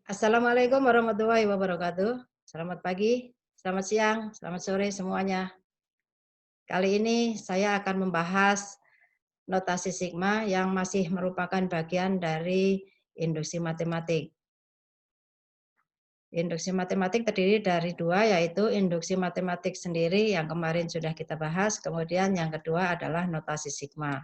Assalamualaikum warahmatullahi wabarakatuh. Selamat pagi, selamat siang, selamat sore semuanya. Kali ini saya akan membahas notasi sigma yang masih merupakan bagian dari induksi matematik. Induksi matematik terdiri dari dua, yaitu induksi matematik sendiri yang kemarin sudah kita bahas, kemudian yang kedua adalah notasi sigma.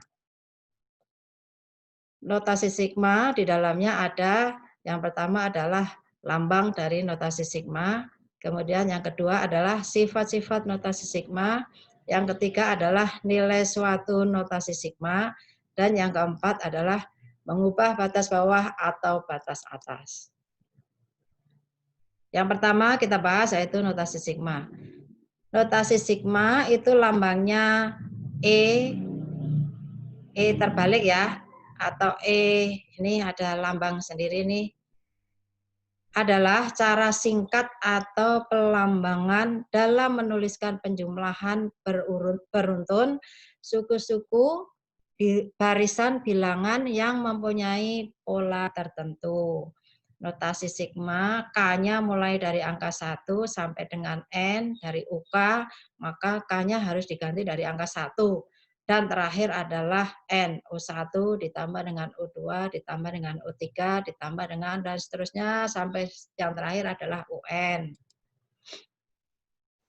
Notasi sigma di dalamnya ada, yang pertama adalah lambang dari notasi sigma, kemudian yang kedua adalah sifat-sifat notasi sigma, yang ketiga adalah nilai suatu notasi sigma, dan yang keempat adalah mengubah batas bawah atau batas atas. Yang pertama kita bahas yaitu notasi sigma. Notasi sigma itu lambangnya E, E terbalik ya, atau E, ini ada lambang sendiri nih, adalah cara singkat atau pelambangan dalam menuliskan penjumlahan beruntun suku-suku barisan bilangan yang mempunyai pola tertentu. Notasi sigma, K-nya mulai dari angka 1 sampai dengan N, dari UK, maka K-nya harus diganti dari angka 1. Dan terakhir adalah N, U1 ditambah dengan U2, ditambah dengan U3, ditambah dengan dan seterusnya sampai yang terakhir adalah UN.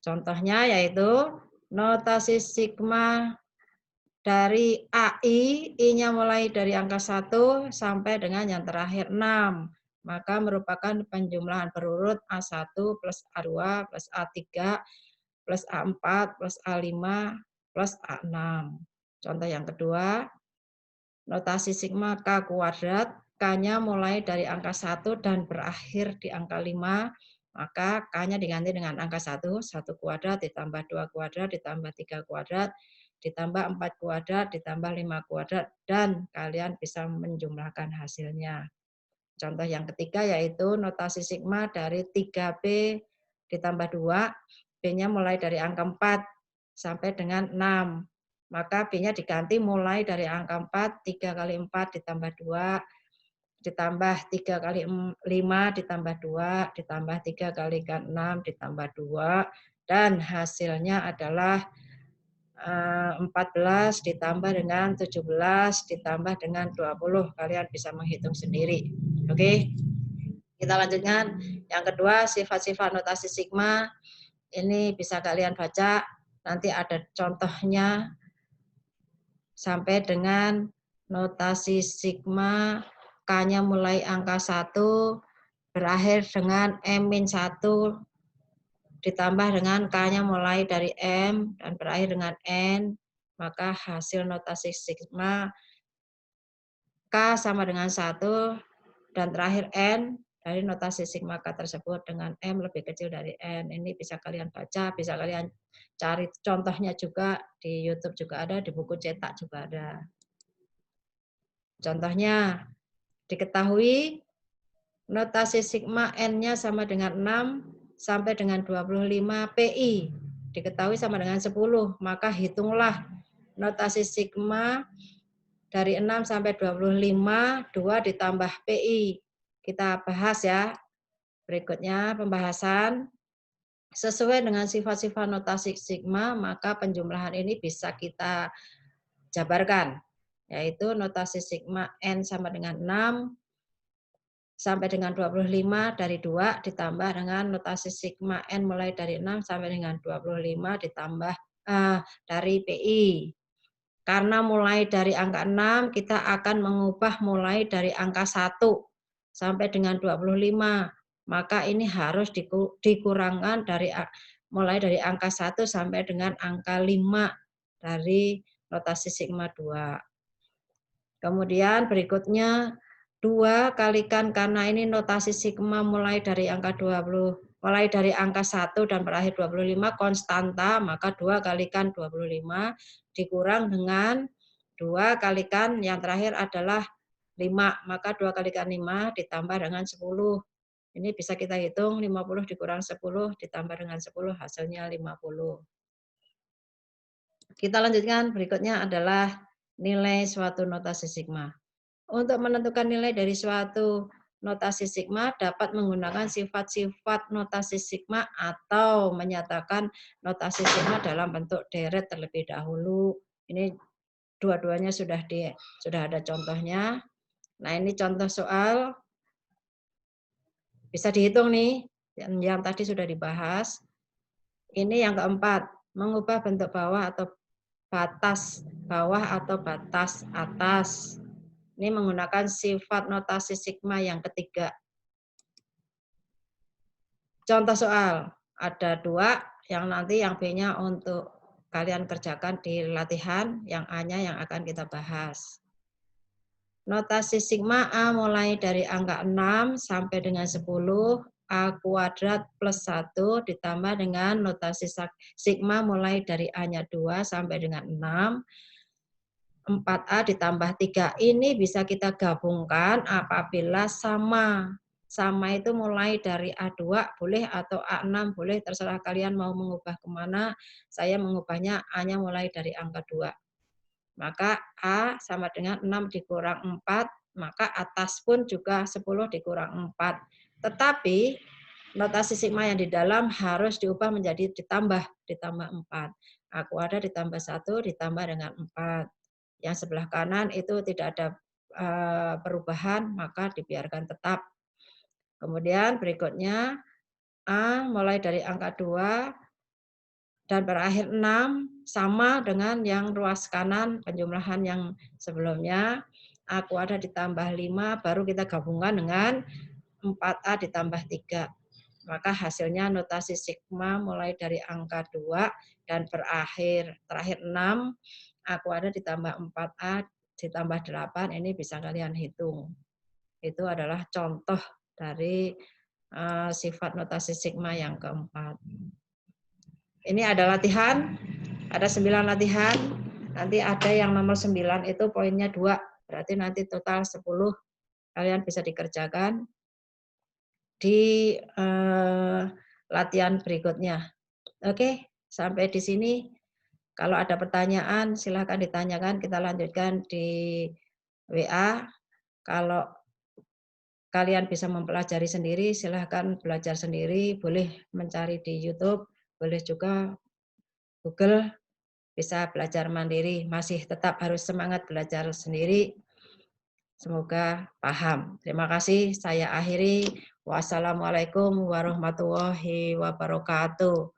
Contohnya yaitu notasi sigma dari AI, I-nya mulai dari angka 1 sampai dengan yang terakhir 6. Maka merupakan penjumlahan berurut A1 plus A2 plus A3 plus A4 plus A5 plus A6. Contoh yang kedua, notasi sigma K kuadrat, K-nya mulai dari angka 1 dan berakhir di angka 5, maka K-nya diganti dengan angka 1, 1 kuadrat ditambah 2 kuadrat ditambah 3 kuadrat, ditambah 4 kuadrat, ditambah 5 kuadrat, dan kalian bisa menjumlahkan hasilnya. Contoh yang ketiga yaitu notasi sigma dari 3B ditambah 2, B-nya mulai dari angka 4 sampai dengan 6. Maka B-nya diganti mulai dari angka 4, 3 kali 4 ditambah 2, ditambah 3 kali 5 ditambah 2, ditambah 3 kali 6 ditambah 2, dan hasilnya adalah 14 ditambah dengan 17 ditambah dengan 20. Kalian bisa menghitung sendiri. Oke, kita lanjutkan. Yang kedua, sifat-sifat notasi sigma. Ini bisa kalian baca, nanti ada contohnya sampai dengan notasi sigma, K-nya mulai angka 1, berakhir dengan M-1, ditambah dengan K-nya mulai dari M dan berakhir dengan N, maka hasil notasi sigma K sama dengan 1 dan terakhir N dari notasi sigma K tersebut dengan M lebih kecil dari N. Ini bisa kalian baca, bisa kalian cari contohnya juga di YouTube juga ada, di buku cetak juga ada. Contohnya, diketahui notasi sigma N-nya sama dengan 6 sampai dengan 25 PI. Diketahui sama dengan 10, maka hitunglah notasi sigma dari 6 sampai 25, 2 ditambah PI. Kita bahas ya. Berikutnya pembahasan. Sesuai dengan sifat-sifat notasi sigma, maka penjumlahan ini bisa kita jabarkan. Yaitu notasi sigma N sama dengan 6 sampai dengan 25 dari 2 ditambah dengan notasi sigma N mulai dari 6 sampai dengan 25 ditambah dari PI. Karena mulai dari angka 6, kita akan mengubah mulai dari angka 1 sampai dengan 25. Maka ini harus dikurangkan dari mulai dari angka 1 sampai dengan angka 5 dari notasi sigma 2. Kemudian berikutnya 2 kalikan, karena ini notasi sigma mulai dari angka 20, mulai dari angka 1 dan berakhir 25 konstanta, maka 2 kalikan 25 dikurang dengan 2 kalikan yang terakhir adalah 5, maka 2 kalikan 5 ditambah dengan 10. Ini bisa kita hitung 50 dikurang 10 ditambah dengan 10 hasilnya 50. Kita lanjutkan, berikutnya adalah nilai suatu notasi sigma. Untuk menentukan nilai dari suatu notasi sigma dapat menggunakan sifat-sifat notasi sigma atau menyatakan notasi sigma dalam bentuk deret terlebih dahulu. Ini dua-duanya sudah ada contohnya. Nah, ini contoh soal bisa dihitung nih, yang tadi sudah dibahas. Ini yang keempat, mengubah bentuk bawah atau batas bawah atau batas atas. Ini menggunakan sifat notasi sigma yang ketiga. Contoh soal, ada 2, yang nanti yang B-nya untuk kalian kerjakan di latihan, yang A-nya yang akan kita bahas. Notasi sigma A mulai dari angka 6 sampai dengan 10, A kuadrat plus 1 ditambah dengan notasi sigma mulai dari A-nya 2 sampai dengan 6, 4A ditambah 3. Ini bisa kita gabungkan apabila sama. Sama itu mulai dari A2 boleh atau A6 boleh, terserah kalian mau mengubah kemana. Saya mengubahnya A-nya mulai dari angka 2. Maka A sama dengan 6 dikurang 4, maka atas pun juga 10 dikurang 4. Tetapi notasi sigma yang di dalam harus diubah menjadi ditambah 4. A kuadrat ditambah 1 ditambah dengan 4. Yang sebelah kanan itu tidak ada perubahan, maka dibiarkan tetap. Kemudian berikutnya A mulai dari angka 2 dan berakhir 6 sama dengan yang ruas kanan penjumlahan yang sebelumnya. A kuadrat ditambah 5 baru kita gabungkan dengan 4A ditambah 3. Maka hasilnya notasi sigma mulai dari angka 2 dan terakhir 6, A kuadrat ditambah 4A ditambah 8, ini bisa kalian hitung. Itu adalah contoh dari sifat notasi sigma yang keempat. Ini ada latihan, ada 9 latihan. Nanti ada yang nomor 9 itu poinnya 2. Berarti nanti total 10 kalian bisa dikerjakan di latihan berikutnya. Oke, sampai di sini. Kalau ada pertanyaan silahkan ditanyakan, kita lanjutkan di WA. Kalau kalian bisa mempelajari sendiri, silahkan belajar sendiri, boleh mencari di YouTube, boleh juga Google, bisa belajar mandiri, masih tetap harus semangat belajar sendiri. Semoga paham. Terima kasih, saya akhiri. Wassalamualaikum warahmatullahi wabarakatuh.